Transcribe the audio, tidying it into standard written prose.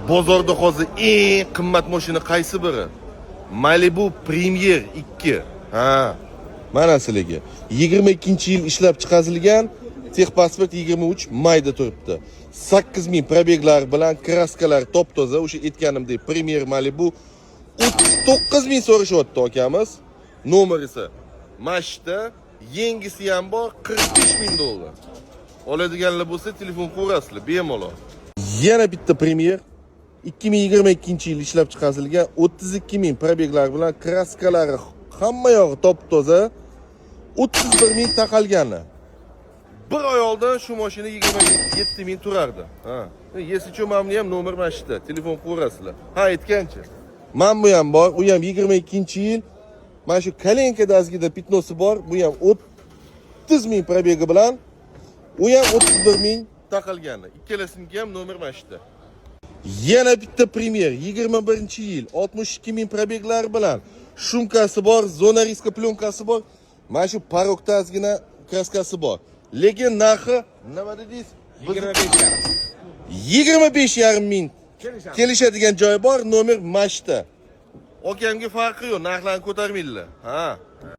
Bozorda hozir eng qimmat mashina qaysi biri? Malibu Premier 2. Ha. Mana sizlarga 22-yil ishlab chiqarilgan, texpasport 23 mayda turibdi. 8000 probeglar bilan kraskalar top-toza, o'sha aytganimdek Premier Malibu 39000 so'rashyapti akamiz. Nomer esa mashta, yengisi ham bor, $45000. Oladiganlar bo'lsa telefon qo'yasizlar, bemalol. Yana bitta Premier 2022-yil ishlab chiqarilgan 32000 probeglar bilan kraskalari hamma yog'i top-toza, 31000 taqalgani. Bir oy oldin shu mashina 27000 turardi. Ha. Yesicho mamni ham nomer mashta, telefon qo'yasizlar. Ha, aytgancha. Men bu ham bor, u ham 22-yil. Mana shu Kalenka dazgida pitnosi bor, bu ham 30000 probegi bilan, u ham 31000 taqalgani. Ikkalasiniki ham nomer mashta. Yana bitta Premier 21-yil 62000 probeglar bilan shumkasi bor, zona riska plyonkasi bor. Mana shu parokdazgina kraskasi bor. Lekin narxi nima dedingiz? 25,5 ming. Kelishadigan joy bor, nomer mashta. Okamga farqi yo'q, narxlarni ko'tarmaydilar. Ha.